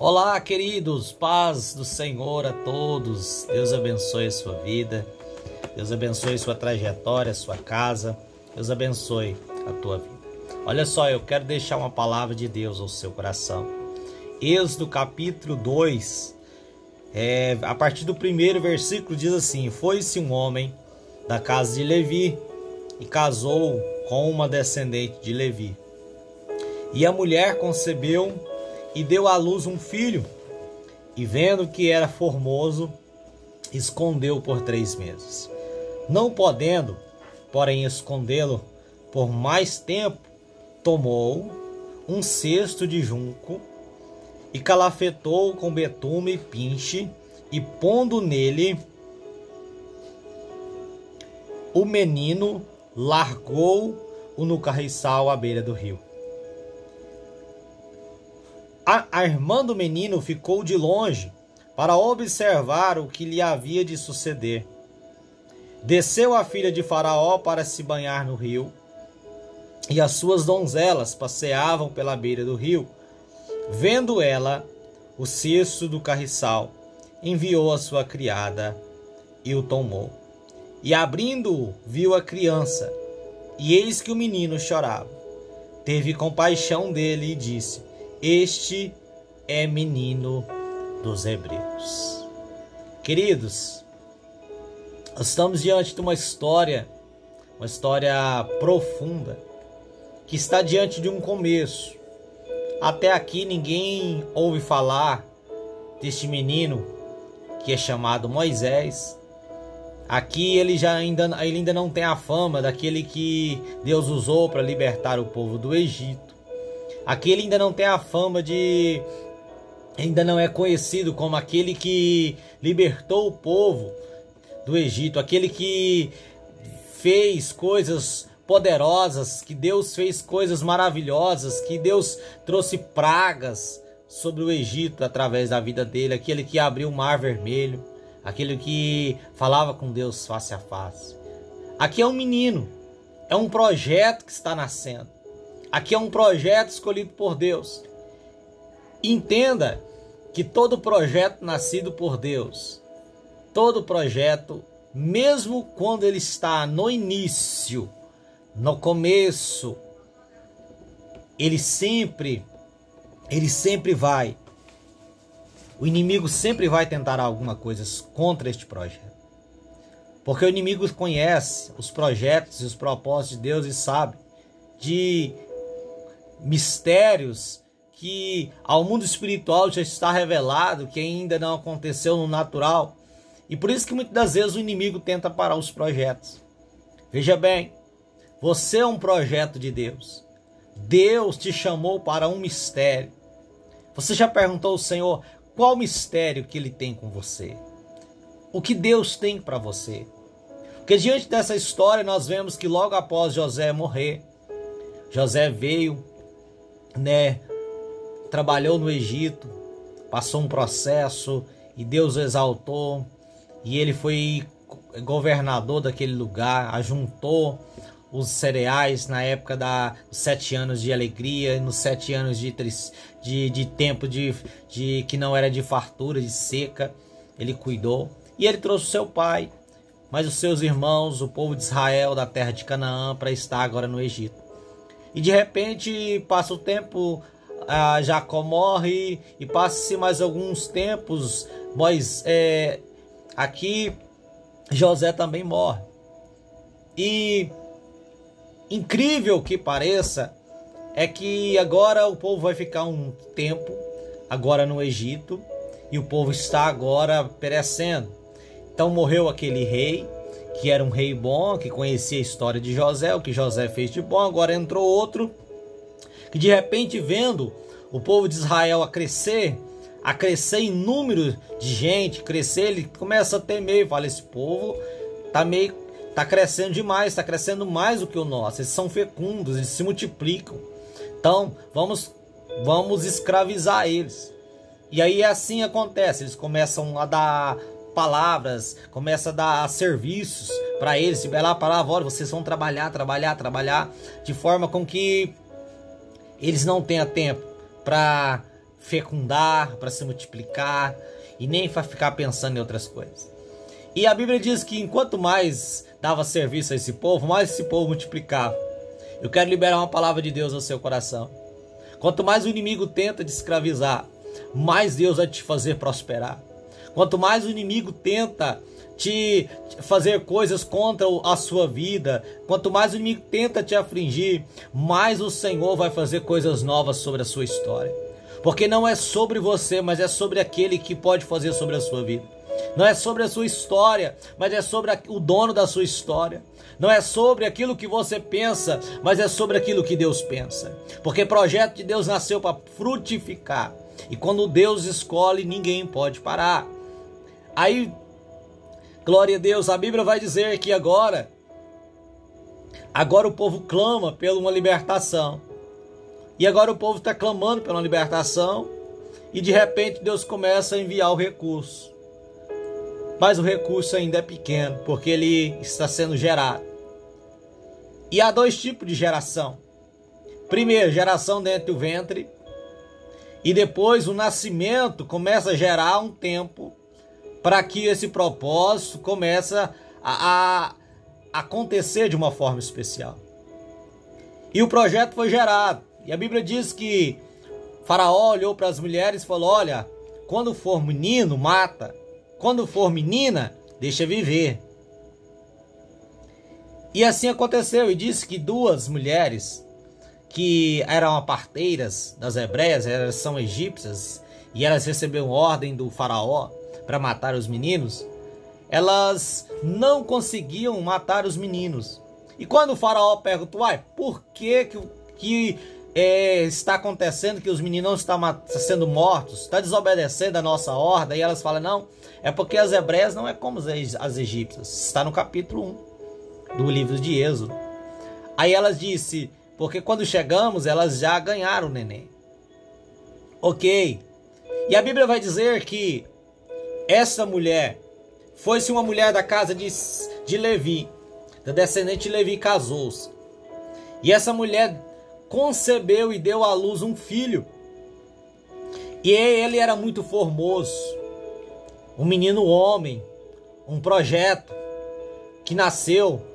Olá, queridos, paz do Senhor a todos. Deus abençoe a sua vida, Deus abençoe sua trajetória, sua casa, Deus abençoe a tua vida. Olha só, eu quero deixar uma palavra de Deus ao seu coração. Êxodo capítulo 2, a partir do primeiro versículo diz assim: Foi-se um homem da casa de Levi e casou com uma descendente de Levi. E a mulher concebeu e deu à luz um filho, e vendo que era formoso, escondeu por 3 meses. Não podendo, porém, escondê-lo por mais tempo, tomou um cesto de junco e calafetou com betume e pinche, e pondo nele o menino, largou-o no carriçal à beira do rio. A irmã do menino ficou de longe para observar o que lhe havia de suceder. Desceu a filha de Faraó para se banhar no rio, e as suas donzelas passeavam pela beira do rio. Vendo ela o cesto do carriçal, enviou a sua criada e o tomou. E abrindo-o, viu a criança, e eis que o menino chorava. Teve compaixão dele e disse: Este é menino dos hebreus. Queridos, nós estamos diante de uma história profunda, que está diante de um começo. Até aqui ninguém ouve falar deste menino que é chamado Moisés. Aqui ele ainda não tem a fama daquele que Deus usou para libertar o povo do Egito. Aqui ele ainda não tem a fama ainda não é conhecido como aquele que libertou o povo do Egito, aquele que fez coisas poderosas, que Deus fez coisas maravilhosas, que Deus trouxe pragas sobre o Egito através da vida dele, aquele que abriu o mar vermelho, aquele que falava com Deus face a face. Aqui é um menino, é um projeto que está nascendo. Aqui é um projeto escolhido por Deus. Entenda que todo projeto nascido por Deus, todo projeto, mesmo quando ele está no início, no começo, o inimigo sempre vai tentar alguma coisa contra este projeto. Porque o inimigo conhece os projetos e os propósitos de Deus e sabe de mistérios que ao mundo espiritual já está revelado, que ainda não aconteceu no natural. E por isso que muitas das vezes o inimigo tenta parar os projetos. Veja bem, você é um projeto de Deus. Deus te chamou para um mistério. Você já perguntou ao Senhor qual mistério que Ele tem com você? O que Deus tem para você? Porque diante dessa história nós vemos que logo após José morrer, José veio, trabalhou no Egito, passou um processo e Deus o exaltou, e ele foi governador daquele lugar, ajuntou os cereais na época dos 7 anos de alegria, nos 7 anos de tempo que não era de fartura, de seca. Ele cuidou e ele trouxe o seu pai, mas os seus irmãos, o povo de Israel da terra de Canaã, para estar agora no Egito. E de repente passa o tempo, Jacó morre e passa-se mais alguns tempos, mas aqui José também morre. E incrível que pareça, é que agora o povo vai ficar um tempo agora no Egito e o povo está agora perecendo. Então morreu aquele rei, que era um rei bom, que conhecia a história de José, o que José fez de bom. Agora entrou outro, que de repente, vendo o povo de Israel a crescer em número de gente, ele começa a temer, fala: esse povo tá crescendo demais, está crescendo mais do que o nosso, eles são fecundos, eles se multiplicam, então vamos escravizar eles. E aí assim acontece, eles começam a dar palavras, começa a dar serviços para eles, se vai lá, palavra, olha, vocês vão trabalhar, de forma com que eles não tenham tempo para fecundar, para se multiplicar e nem para ficar pensando em outras coisas. E a Bíblia diz que enquanto mais dava serviço a esse povo, mais esse povo multiplicava. Eu quero liberar uma palavra de Deus no seu coração. Quanto mais o inimigo tenta te escravizar, mais Deus vai te fazer prosperar. Quanto mais o inimigo tenta te fazer coisas contra a sua vida, quanto mais o inimigo tenta te afligir, mais o Senhor vai fazer coisas novas sobre a sua história. Porque não é sobre você, mas é sobre aquele que pode fazer sobre a sua vida. Não é sobre a sua história, mas é sobre o dono da sua história. Não é sobre aquilo que você pensa, mas é sobre aquilo que Deus pensa. Porque o projeto de Deus nasceu para frutificar. E quando Deus escolhe, ninguém pode parar. Aí, glória a Deus, a Bíblia vai dizer que agora o povo clama por uma libertação. E agora o povo está clamando pela libertação. E de repente Deus começa a enviar o recurso. Mas o recurso ainda é pequeno, porque ele está sendo gerado. E há dois tipos de geração. Primeiro, geração dentro do ventre. E depois o nascimento começa a gerar um tempo para que esse propósito comece a acontecer de uma forma especial. E o projeto foi gerado. E a Bíblia diz que Faraó olhou para as mulheres e falou: olha, quando for menino, mata. Quando for menina, deixa viver. E assim aconteceu. E disse que duas mulheres que eram parteiras das hebreias, elas são egípcias, e elas receberam ordem do faraó para matar os meninos, elas não conseguiam matar os meninos. E quando o faraó perguntou: por que está acontecendo que os meninos não estão sendo mortos? Está desobedecendo a nossa ordem? E elas falam: não, é porque as hebreias não é como as egípcias. Está no capítulo 1 do livro de Êxodo. Aí elas disse: porque quando chegamos, elas já ganharam o neném. Ok. E a Bíblia vai dizer que essa mulher foi-se uma mulher da casa de Levi, da descendente de Levi, casou-se. E essa mulher concebeu e deu à luz um filho. E ele era muito formoso. Um menino homem. Um projeto que nasceu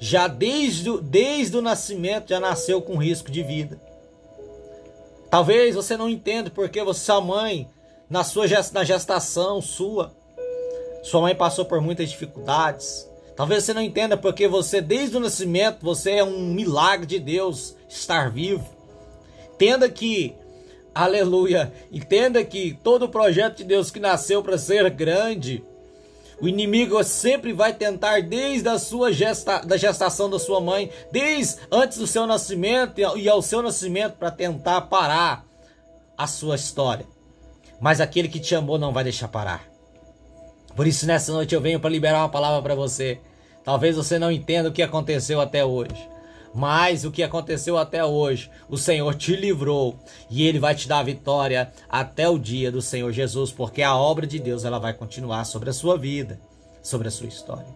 já desde o nascimento, já nasceu com risco de vida. Talvez você não entenda porque sua mãe, na gestação sua mãe passou por muitas dificuldades. Talvez você não entenda porque você, desde o nascimento, você é um milagre de Deus estar vivo. Entenda que, aleluia, entenda que todo o projeto de Deus que nasceu para ser grande, o inimigo sempre vai tentar desde a da gestação da sua mãe, desde antes do seu nascimento e ao seu nascimento, para tentar parar a sua história. Mas aquele que te amou não vai deixar parar. Por isso nessa noite eu venho para liberar uma palavra para você. Talvez você não entenda o que aconteceu até hoje. Mas o que aconteceu até hoje, o Senhor te livrou e Ele vai te dar a vitória até o dia do Senhor Jesus, porque a obra de Deus ela vai continuar sobre a sua vida, sobre a sua história.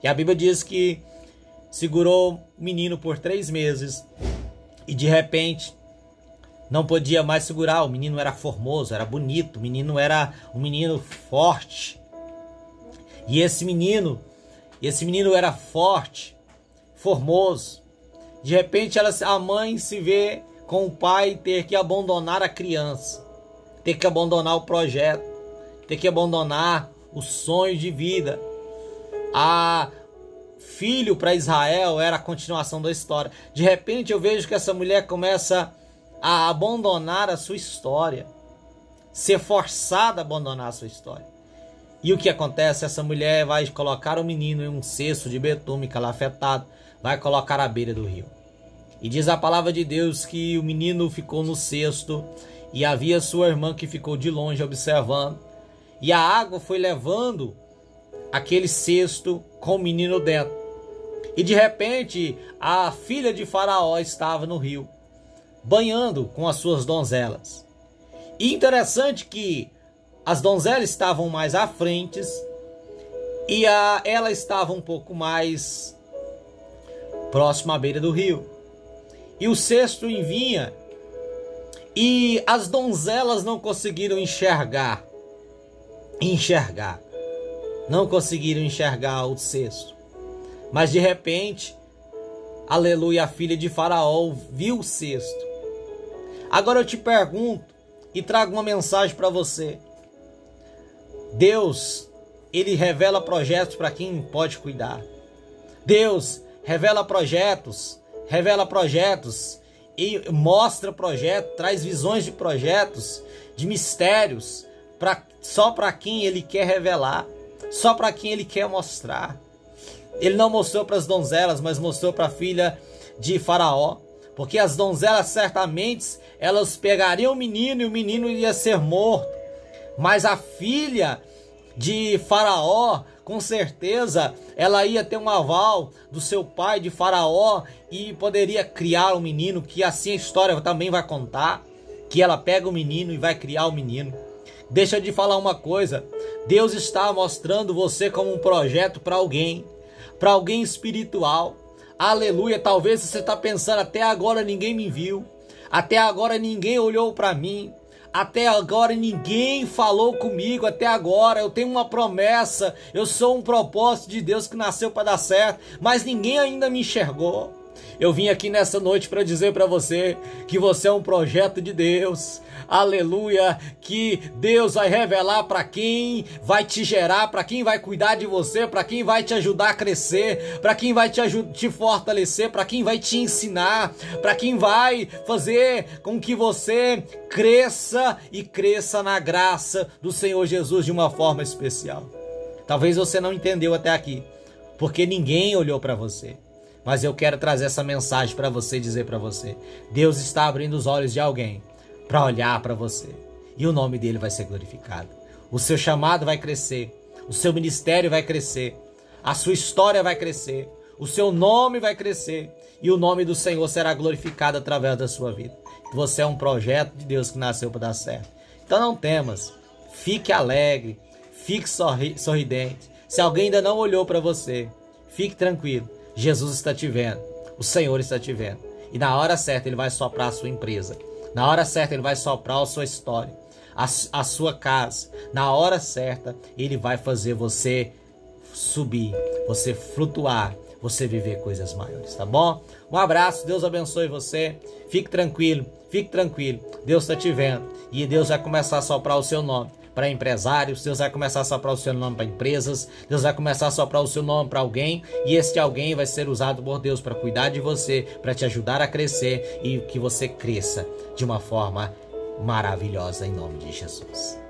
E a Bíblia diz que segurou o menino por 3 meses e de repente não podia mais segurar. O menino era formoso, era bonito, o menino era um menino forte. E esse menino era forte, formoso. De repente a mãe se vê com o pai ter que abandonar a criança, ter que abandonar o projeto, ter que abandonar os sonhos de vida. A filho para Israel era a continuação da história. De repente eu vejo que essa mulher começa a abandonar a sua história, ser forçada a abandonar a sua história. E o que acontece? Essa mulher vai colocar o menino em um cesto de betume calafetado, vai colocar à beira do rio. E diz a palavra de Deus que o menino ficou no cesto e havia sua irmã que ficou de longe observando. E a água foi levando aquele cesto com o menino dentro. E de repente a filha de Faraó estava no rio, banhando com as suas donzelas. E interessante que as donzelas estavam mais à frente e ela estava um pouco mais próxima à beira do rio. E o cesto vinha E as donzelas não conseguiram enxergar. Não conseguiram enxergar o cesto. Mas de repente, aleluia, a filha de Faraó viu o cesto. Agora eu te pergunto e trago uma mensagem para você. Deus, ele revela projetos para quem pode cuidar. Deus revela projetos e mostra projetos, traz visões de projetos, de mistérios, só para quem ele quer revelar, só para quem ele quer mostrar. Ele não mostrou para as donzelas, mas mostrou para a filha de Faraó, porque as donzelas certamente elas pegariam o menino e o menino iria ser morto, mas a filha de Faraó, com certeza, ela ia ter um aval do seu pai de Faraó e poderia criar o menino, que assim a história também vai contar, que ela pega o menino e vai criar o menino. Deixa eu te falar uma coisa, Deus está mostrando você como um projeto para alguém espiritual. Aleluia, talvez você está pensando, até agora ninguém me viu, até agora ninguém olhou para mim, até agora ninguém falou comigo, até agora eu tenho uma promessa, eu sou um propósito de Deus que nasceu para dar certo, mas ninguém ainda me enxergou. Eu vim aqui nessa noite para dizer para você que você é um projeto de Deus. Aleluia, que Deus vai revelar para quem vai te gerar, para quem vai cuidar de você, para quem vai te ajudar a crescer, para quem vai te fortalecer, para quem vai te ensinar, para quem vai fazer com que você cresça e cresça na graça do Senhor Jesus de uma forma especial. Talvez você não entendeu até aqui, porque ninguém olhou para você. Mas eu quero trazer essa mensagem para você, dizer para você, Deus está abrindo os olhos de alguém para olhar para você, e o nome dele vai ser glorificado. O seu chamado vai crescer, o seu ministério vai crescer, a sua história vai crescer, o seu nome vai crescer, e o nome do Senhor será glorificado através da sua vida. Você é um projeto de Deus que nasceu para dar certo. Então não temas, fique alegre, fique sorridente. Se alguém ainda não olhou para você, fique tranquilo, Jesus está te vendo, o Senhor está te vendo, e na hora certa ele vai soprar a sua empresa. Na hora certa ele vai soprar a sua história, a sua casa. Na hora certa ele vai fazer você subir, você flutuar, você viver coisas maiores, tá bom? Um abraço, Deus abençoe você. Fique tranquilo, Deus está te vendo e Deus vai começar a soprar o seu nome para empresários, Deus vai começar a soprar o seu nome para empresas, Deus vai começar a soprar o seu nome para alguém, e este alguém vai ser usado por Deus para cuidar de você, para te ajudar a crescer e que você cresça de uma forma maravilhosa em nome de Jesus.